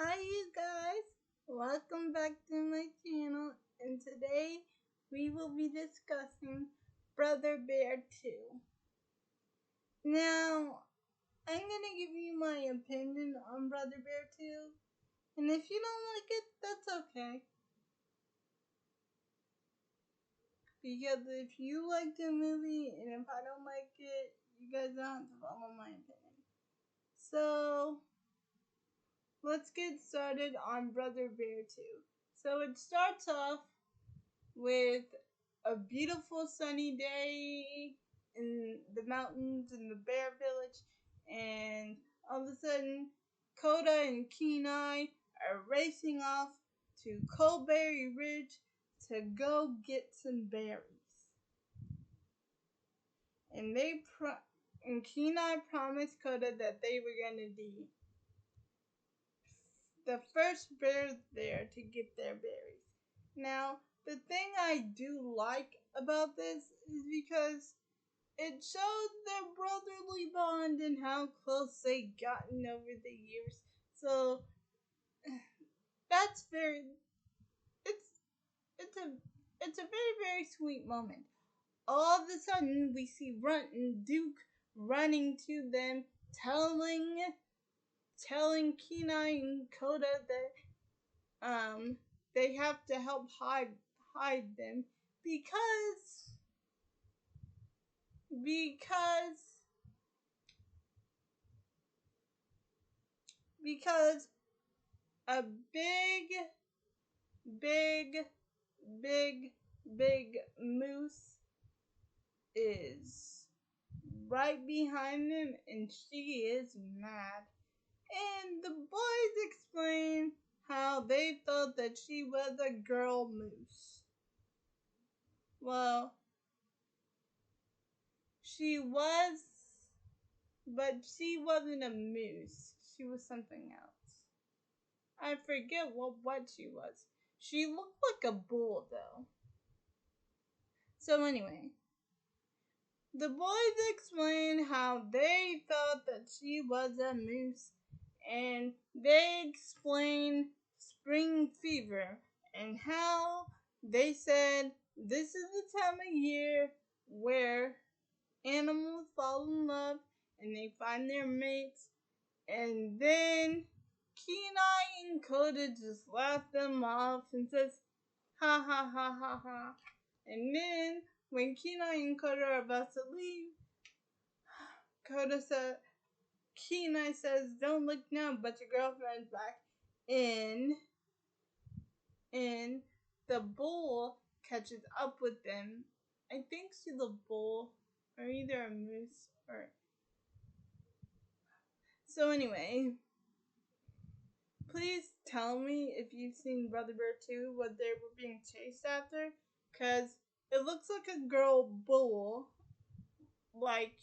Hi you guys, welcome back to my channel, and today we will be discussing Brother Bear 2. Now, I'm gonna give you my opinion on Brother Bear 2, and if you don't like it, that's okay. Because if you like the movie, and if I don't like it, you guys don't have to follow my opinion. So, let's get started on Brother Bear 2. So it starts off with a beautiful sunny day in the mountains in the bear village, and all of a sudden Koda and Kenai are racing off to Coldberry Ridge to go get some berries. And Kenai promised Koda that they were gonna be the first bears there to get their berries. Now, the thing I do like about this is because it shows their brotherly bond and how close they gotten over the years. So that's very it's a it's a very sweet moment. All of a sudden we see Runt and Duke running to them, telling Kenai and Koda that they have to help hide them because because a big big big moose is right behind them, and she is mad. And the boys explain how they thought that she was a girl moose. Well, she was, but she wasn't a moose. She was something else. I forget what she was. She looked like a bull, though. So anyway, the boys explain how they thought that she was a moose, and they explain spring fever and how they said this is the time of year where animals fall in love and they find their mates, and then Kenai and Koda just laugh them off and says, ha ha ha ha ha. And then when Kenai and Koda are about to leave, Kenai says, don't look now, but your girlfriend's back. And the bull catches up with them. I think she's a bull, or either a moose, or... So anyway, please tell me if you've seen Brother Bear 2, what they were being chased after, because it looks like a girl bull, like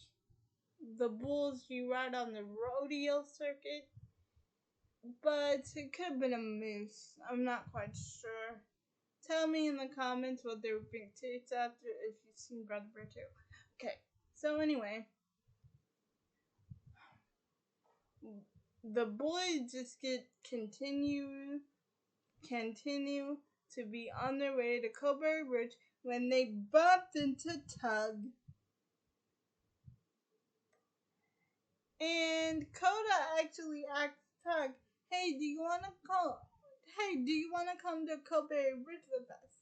the bulls you ride on the rodeo circuit, but it could have been a moose. I'm not quite sure. Tell me in the comments what they were being chased after if you've seen Brother Bear 2. Okay, so anyway, the boys just continue to be on their way to Coldberry Ridge when they bumped into Tug. And Koda actually asked Tug, hey, do you want to come to Coldberry Ridge with us?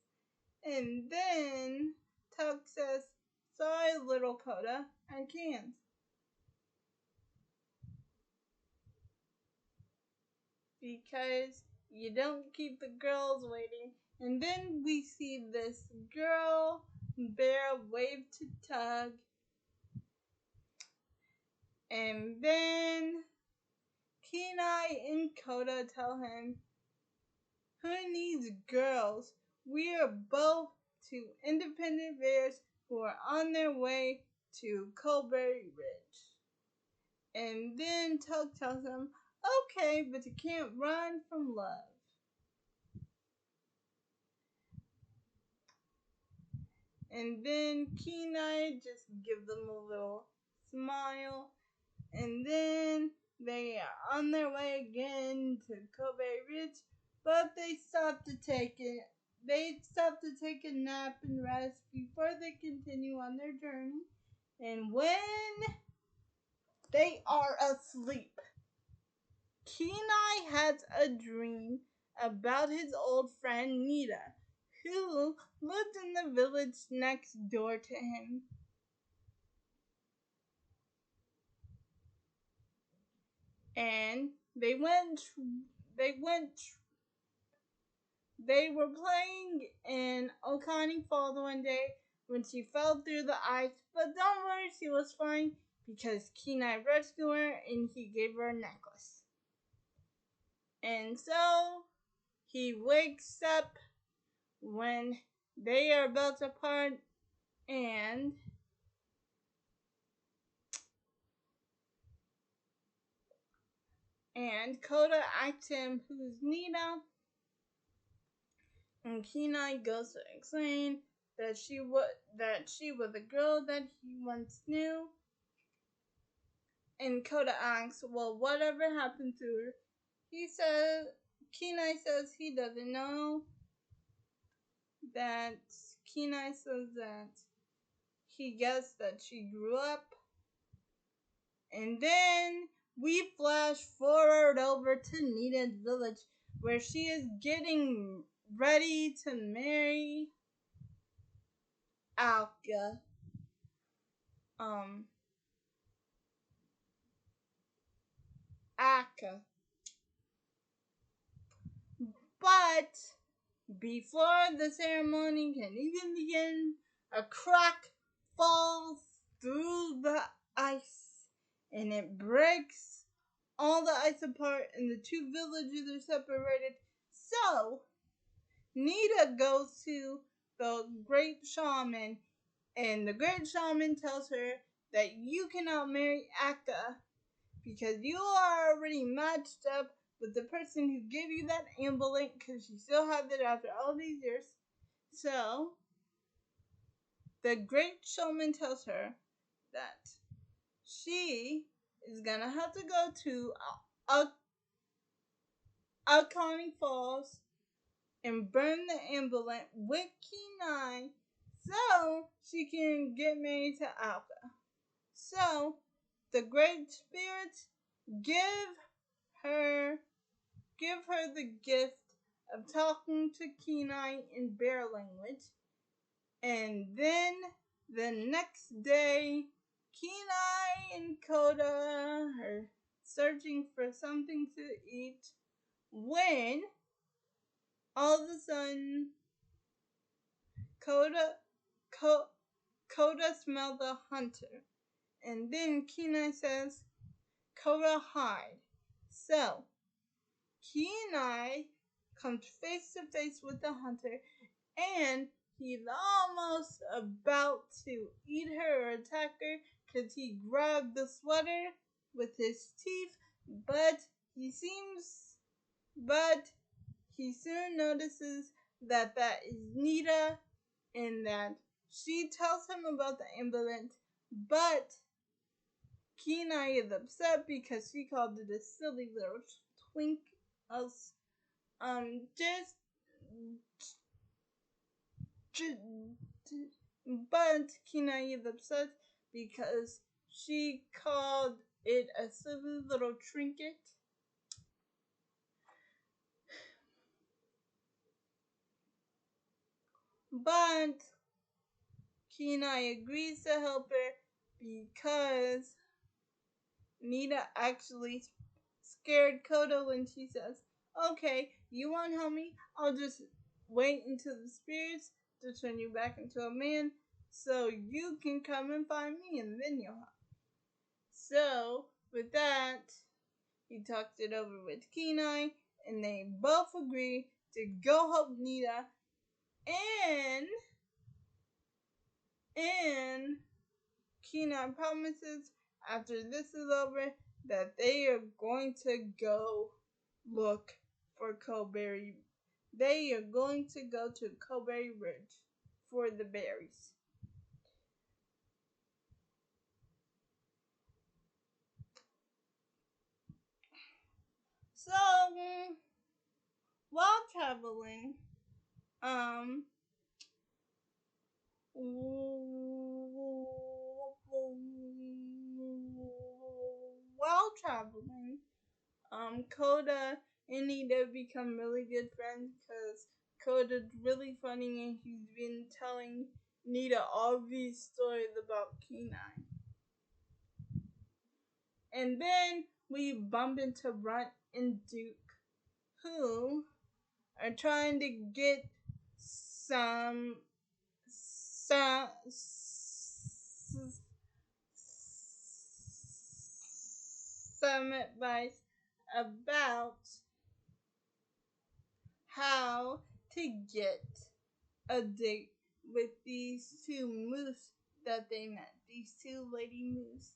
And then Tug says, sorry, little Koda, I can't. Because you don't keep the girls waiting. And then we see this girl bear wave to Tug. And then Kenai and Koda tell him, who needs girls? We are both two independent bears who are on their way to Coldberry Ridge. And then Tug tells him, okay, but you can't run from love. And then Kenai just gives them a little smile. And then they are on their way again to Kobe Ridge, but they stop to take it. They stop to take a nap and rest before they continue on their journey. And when they are asleep, Kenai has a dream about his old friend Nita, who lived in the village next door to him. And they were playing in Oconee Falls one day when she fell through the ice, but don't worry, she was fine because Kenai rescued her and he gave her a necklace. And so he wakes up when they are about to part, and Koda asks him who's Nita, and Kenai goes to explain that she was a girl that he once knew. And Koda asks, well, whatever happened to her? Kenai says he doesn't know. Kenai says that he guessed that she grew up. And then we flash forward over to Nita's village, where she is getting ready to marry Alka. Akka. But before the ceremony can even begin, a crack falls through the ice and it breaks all the ice apart, and the two villages are separated. So Nita goes to the great shaman, and the great shaman tells her that you cannot marry Akka because you are already matched up with the person who gave you that amulet, because you still have it after all these years. So the great shaman tells her that she is gonna have to go to Oconee Falls and burn the amulet with Kenai so she can get married to Alka. So the great spirits give her the gift of talking to Kenai in bear language. And then the next day, Kenai and Koda are searching for something to eat when all of a sudden Koda smells a hunter. And then Kenai says, Koda, hide. So Kenai comes face to face with the hunter, and he's almost about to eat her or attack her because he grabbed the sweater with his teeth, but he soon notices that is Nita, and that she tells him about the amulet, but Kenai is upset because she called it a silly little twink. But Kenai is upset because she called it a silly little trinket. But Kenai agrees to help her because Nita actually scared Koda when she says, okay, you won't help me, I'll just wait until the spirits to turn you back into a man so you can come and find me and then you'll help. So with that, he talked it over with Kenai, and they both agree to go help Nita, and Kenai promises after this is over that they are going to go look for Coleberry. They are going to go to Coleberry Ridge for the berries. So while traveling, um, while traveling, Coda and Nita become really good friends because Coda's really funny and he's been telling Nita all these stories about Kenai. And then we bump into Runt and Duke, who are trying to get some some advice about how to get a date with these two moose that they met, these two lady moose.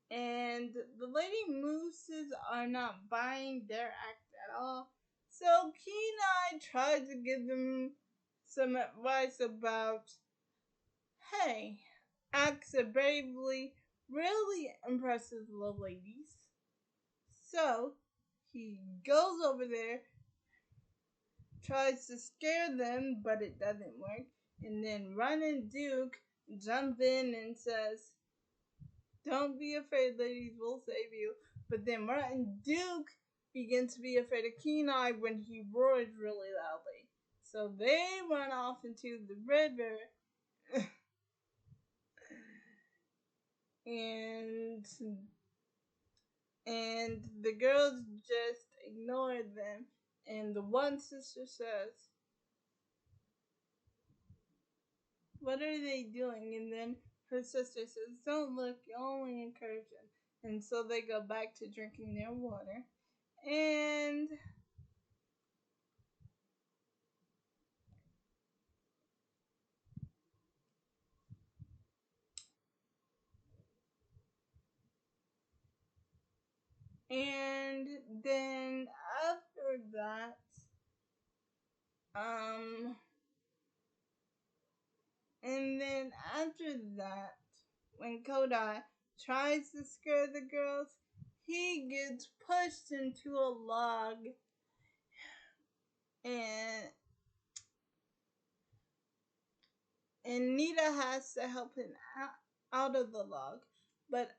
And the lady mooses are not buying their act at all. So Kenai tried to give them some advice about, hey, acts of bravely really impresses the ladies. So he goes over there, tries to scare them, but it doesn't work. And then Run and Duke jump in and says, don't be afraid, ladies, we'll save you. But then Run and Duke begin to be afraid of Kenai when he roars really loudly. So they run off into the river. and the girls just ignore them. And the one sister says, what are they doing? And then her sister says, don't look, you only encourage them. And so they go back to drinking their water. And and then after that, um and then after that, when Kodai tries to scare the girls, he gets pushed into a log, and Nita has to help him out of the log. But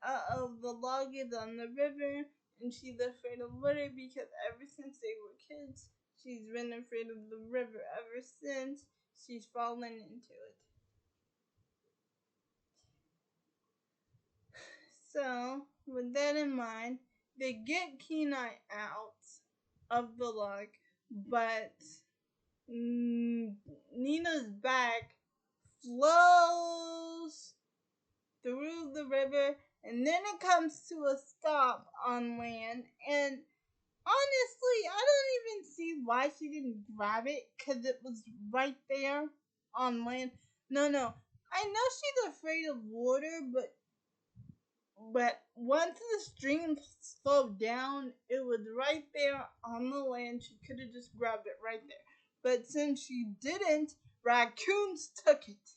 the log is on the river, and she's afraid of water because ever since they were kids, she's been afraid of the river ever since she's fallen into it. So, with that in mind, they get Kenai out of the log, but Nina's back flows through the river, and then it comes to a stop on land. And honestly, I don't even see why she didn't grab it, because it was right there on land. No, I know she's afraid of water, but once the stream slowed down, it was right there on the land. She could have just grabbed it right there. But since she didn't, raccoons took it.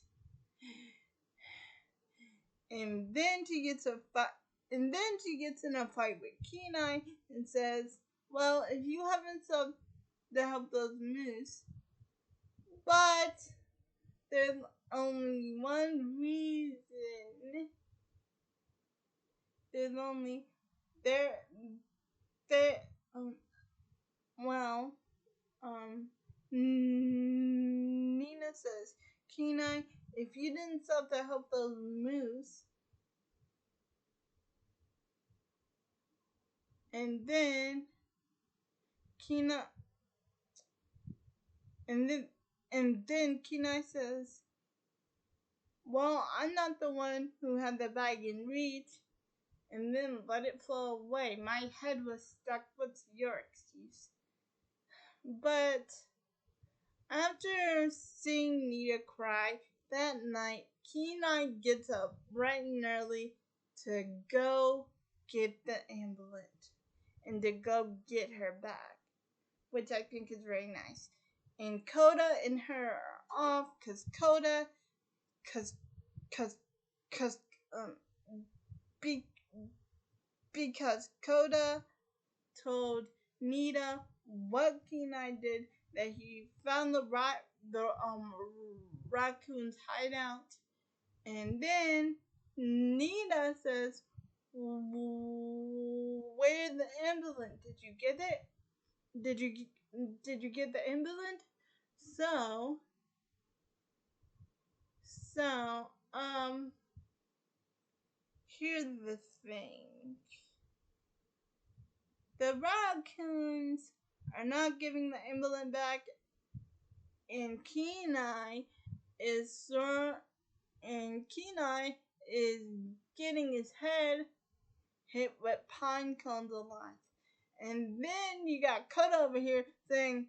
And then she gets in a fight with Kenai and says, well, if you haven't subbed to help those moose, but there's only one reason. There's only there well, Nina says, Kenai, if you didn't sub to help those moose, and then Kenai, and then Kenai says, well, I'm not the one who had the bag in reach, and then let it flow away. My head was stuck. What's your excuse? But after seeing Nita cry that night, Kenai gets up bright and early to go get the ambulance and to go get her back, which I think is very nice. And Coda and her are off because Coda, cause, be, because Kota told Nita what Kenai did, that he found the raccoon's hideout, and then Nita says, "Where's the ambulance? Did you get it? Did you get the ambulance?" So here's the thing. The raccoons are not giving the ambulance back, and Kenai is getting his head hit with pine cones a lot. And then you got Kota over here saying,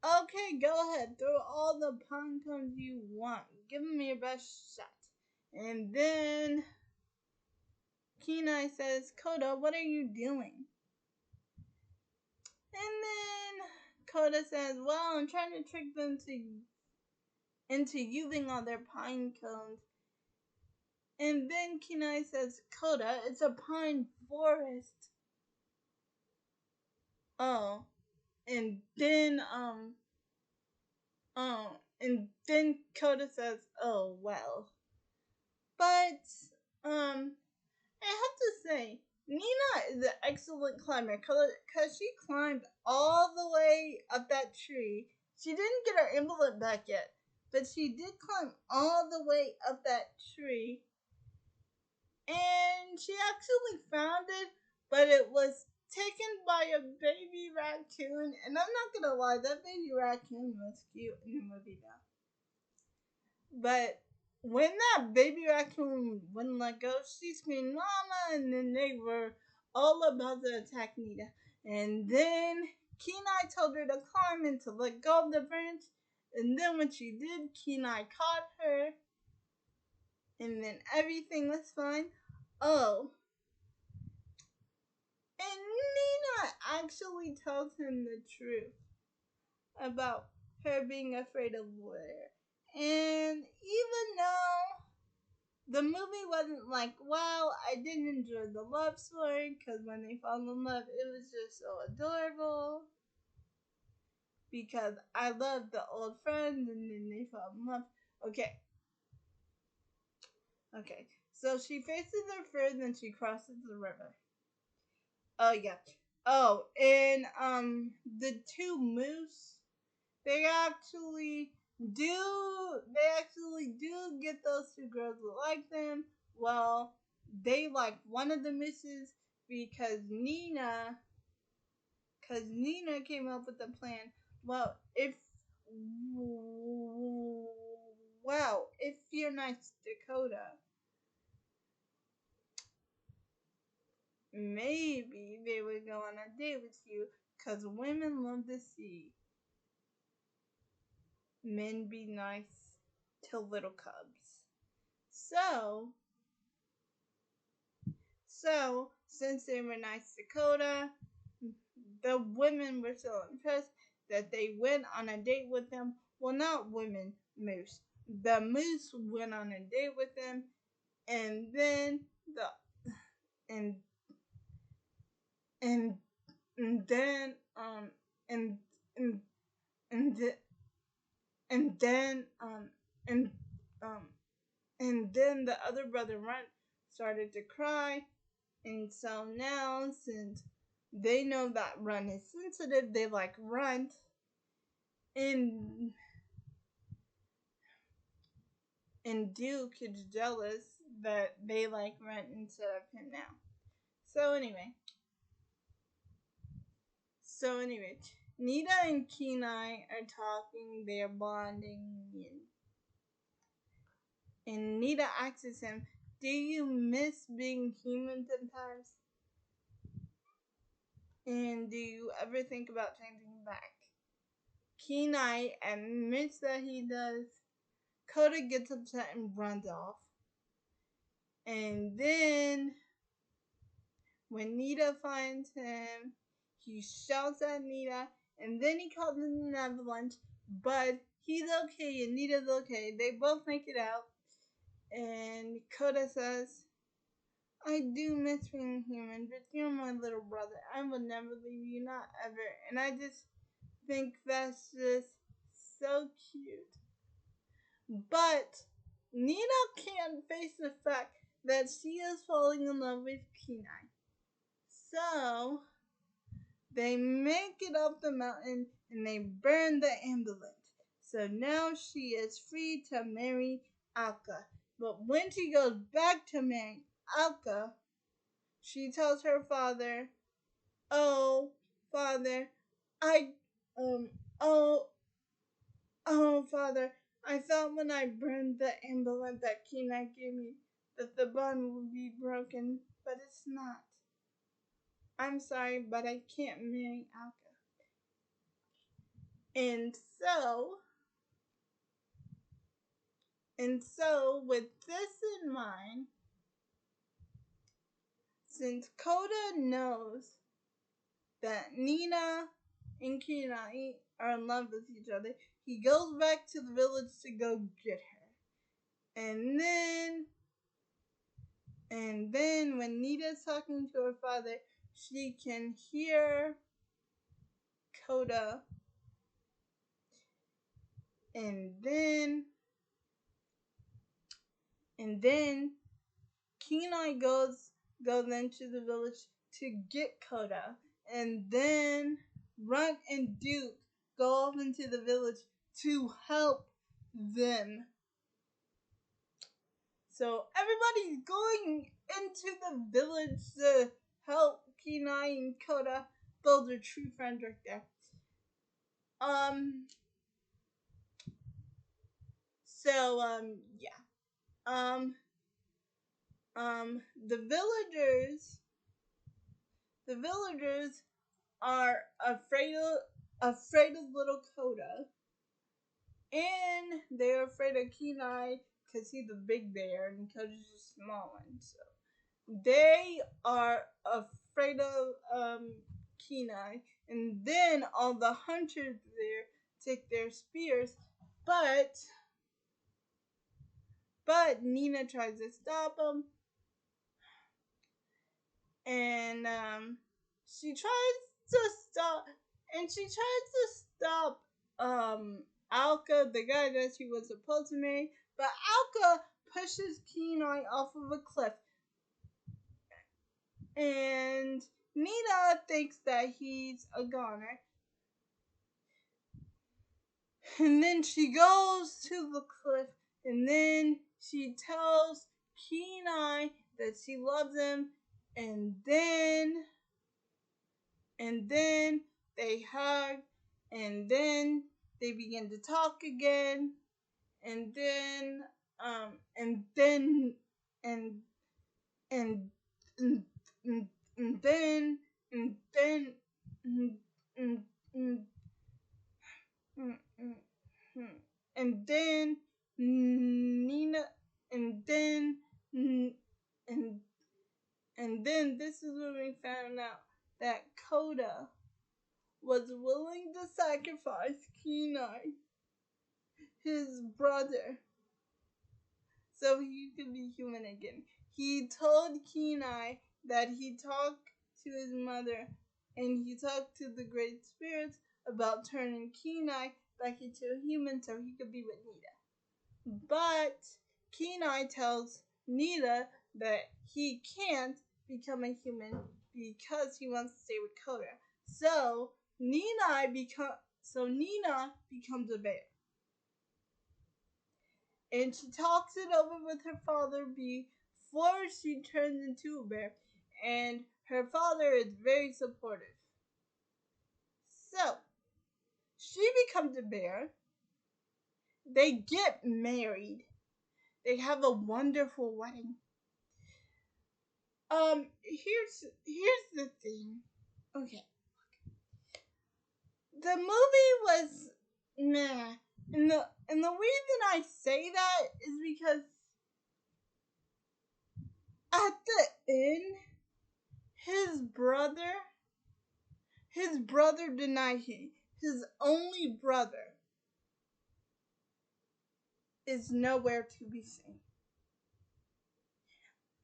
"Okay, go ahead, throw all the pine cones you want. Give him your best shot." And then Kenai says, "Kota, what are you doing?" And then Kota says, "Well, I'm trying to trick them into using all their pine cones." And then Kenai says, "Kota, it's a pine forest." Oh, and then Kota says, "Oh well." But I have to say, Nina is an excellent climber because she climbed all the way up that tree. She didn't get her amulet back yet, but she did climb all the way up that tree. And she actually found it, but it was taken by a baby raccoon. And I'm not gonna lie, that baby raccoon was cute in the movie though. But when that baby raccoon wouldn't let go, she screamed "Mama!" and then they were all about to attack Nita. And then Kenai told her to climb and to let go of the branch. And then when she did, Kenai caught her. And then everything was fine. Oh. And Nina actually tells him the truth about her being afraid of water. And even though the movie wasn't like, wow, I didn't enjoy the love story because when they fall in love, it was just so adorable. Because I loved the old friends and then they fell in love. Okay. So she faces her first and she crosses the river. Oh yeah. Oh, and the two moose, they actually do get those two girls to like them. Well, they like one of the mooses because Nina came up with the plan. Well, if you're nice, Dakota, maybe they would go on a date with you, because women love to see men be nice to little cubs. So since they were nice to Dakota, the women were so impressed that they went on a date with them. Well, not women, moose. The moose went on a date with them, and then and and and then and and and th- and then and and then the other brother Runt started to cry, and so now since they know that Runt is sensitive, they like Runt, and Duke is jealous that they like Runt instead of him now. So anyway, Nita and Kenai are talking, they're bonding, and Nita asks him, "Do you miss being human sometimes? And do you ever think about changing back?" Kenai admits that he does. Kota gets upset and runs off. And then, when Nita finds him, he shouts at Nita, and then he calls in an avalanche, but he's okay and Nita's okay. They both make it out. And Kota says, I do miss being human, but you're my little brother. I will never leave you, not ever. And I just think that's just so cute. But Nina can't face the fact that she is falling in love with Kenai. So they make it up the mountain and they burn the ambulance. So now she is free to marry Alka. But when she goes back to marry Alka, she tells her father, "Oh, father, I, um, oh, oh, father, I thought when I burned the ambulance that Kenai gave me that the bond would be broken, but it's not. I'm sorry, but I can't marry Alka." And with this in mind, since Kota knows that Nina and Kenai are in love with each other, he goes back to the village to go get her. And then when Nina's talking to her father, she can hear Kota. And then Kenai goes into the village to get Kota, and then Runt and Duke go off into the village to help them. So everybody's going into the village to help Kenai and Kota build their true friends right there. Yeah. The villagers are afraid of little Kota, and they're afraid of Kenai because he's a big bear and Kota's a small one. So they are afraid of Kenai, and then all the hunters there take their spears, but Nina tries to stop them, and she tries to stop Alka, the guy that she was supposed to marry, but Alka pushes Kenai off of a cliff, and Nina thinks that he's a goner. And then she goes to the cliff, and then she tells Kenai that she loves him, and then they hug, and then they begin to talk again, and then and then and and and and, and then and then and, and, and, and then Nina, and then and then this is when we found out that Kota was willing to sacrifice Kenai, his brother, so he could be human again. He told Kenai that he talked to his mother and he talked to the great spirits about turning Kenai back into a human so he could be with Nina. But Kenai tells Nina that he can't become a human because he wants to stay with Kota. So Nina becomes a bear. And she talks it over with her father before she turns into a bear. And her father is very supportive. So she becomes a bear. They get married. They have a wonderful wedding. Here's the thing. Okay. The movie was meh. And the reason I say that is because at the end, his brother denied him. His only brother is nowhere to be seen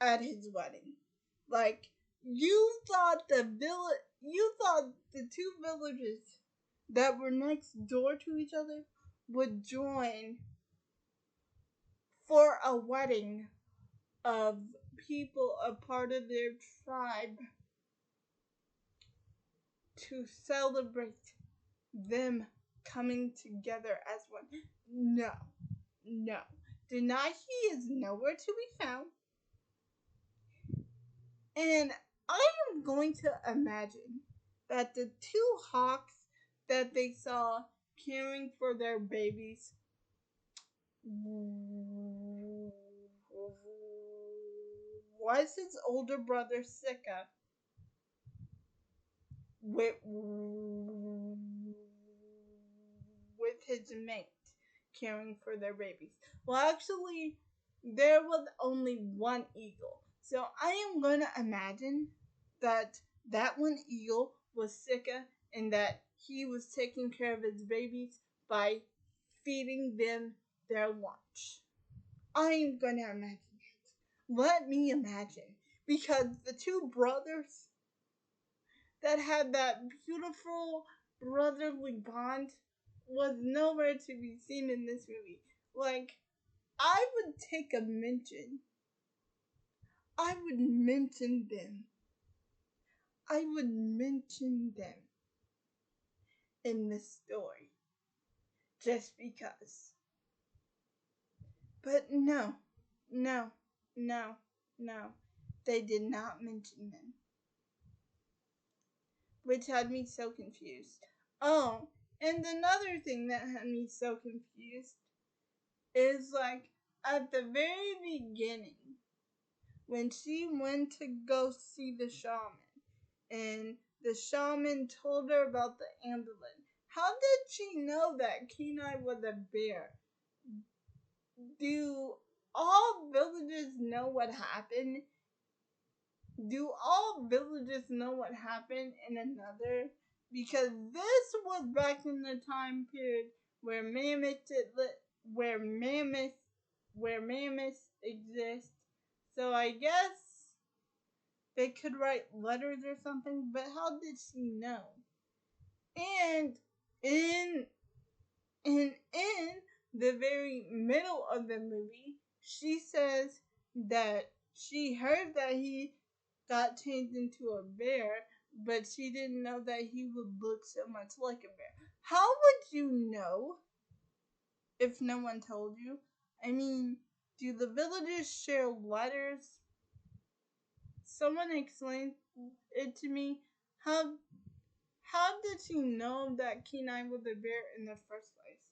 at his wedding. Like, you thought the two villages that were next door to each other would join for a wedding of people a part of their tribe to celebrate them coming together as one. No, no. Denahi is nowhere to be found. And I am going to imagine that the two hawks that they saw caring for their babies was his older brother Sika with his mate caring for their babies. Well, actually, there was only one eagle. So I am going to imagine that that one eagle was Sika and that he was taking care of his babies by feeding them their lunch. I am going to imagine that. Let me imagine. Because the two brothers that had that beautiful brotherly bond was nowhere to be seen in this movie. Like, I would take a mention. I would mention them. I would mention them in this story. Just because. But no, no, no, no. They did not mention them. Which had me so confused. Oh, and another thing that had me so confused is like at the very beginning when she went to go see the shaman and the shaman told her about the Andalin. How did she know that Kenai was a bear? Do all villagers know what happened? Do all villagers know what happened in another? Because this was back in the time period where mammoths exist. So I guess they could write letters or something, but how did she know? And in the very middle of the movie, she says that she heard that he got changed into a bear, but she didn't know that he would look so much like a bear. How would you know if no one told you? I mean, do the villagers share letters? Someone explain it to me. How did she know that Kenai was a bear in the first place?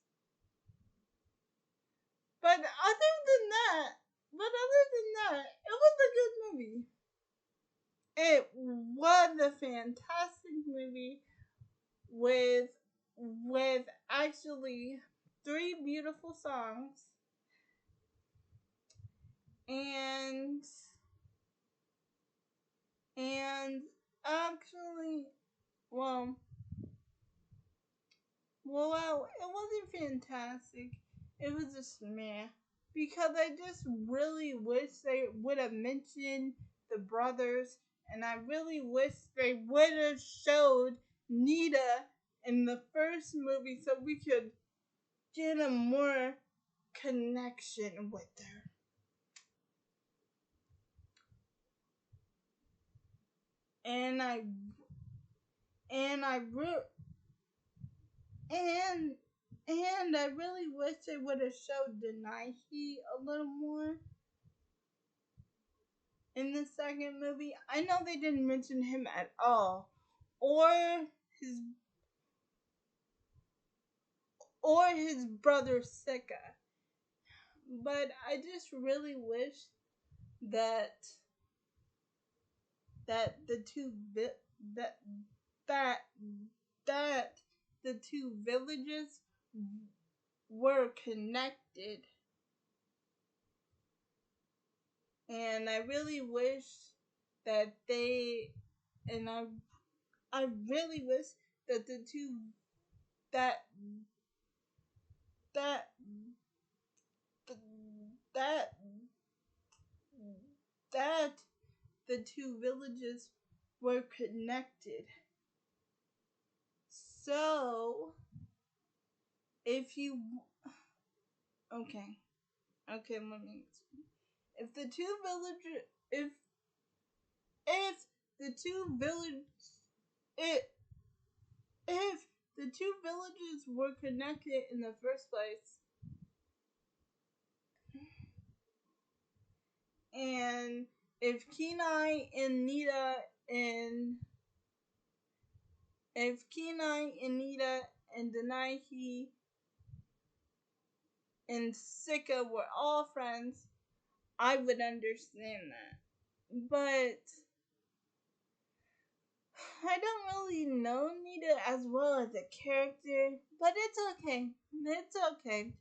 But other than that, it was a good movie. It was a fantastic movie with actually 3 beautiful songs and actually well it wasn't fantastic. It was just meh. Because I just really wish they would have mentioned the brothers, and I really wish they would have showed Nita in the first movie so we could get a more connection with her. And I really wish they would have showed Denaihi a little more in the second movie. I know they didn't mention him at all, or his brother Sika. But I just really wish that the two that the two villages were connected. And I really wish that they and I really wish that the two that that that that the two villages were connected. So, if you okay, let me. If the two villages, if the two village, if the two villages were connected in the first place, and if Kenai and Nita and Denaihi and Sika were all friends, I would understand that. But I don't really know Nita as well as a character, but it's okay. It's okay.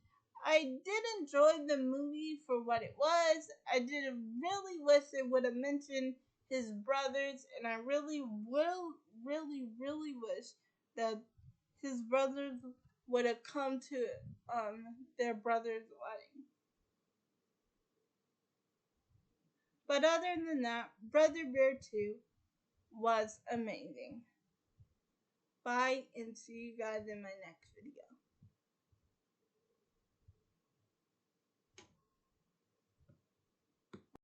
I did enjoy the movie for what it was. I did really wish it would have mentioned his brothers, and I really wish that his brothers would have come to their brother's wedding. But other than that, Brother Bear 2 was amazing. Bye, and see you guys in my next video.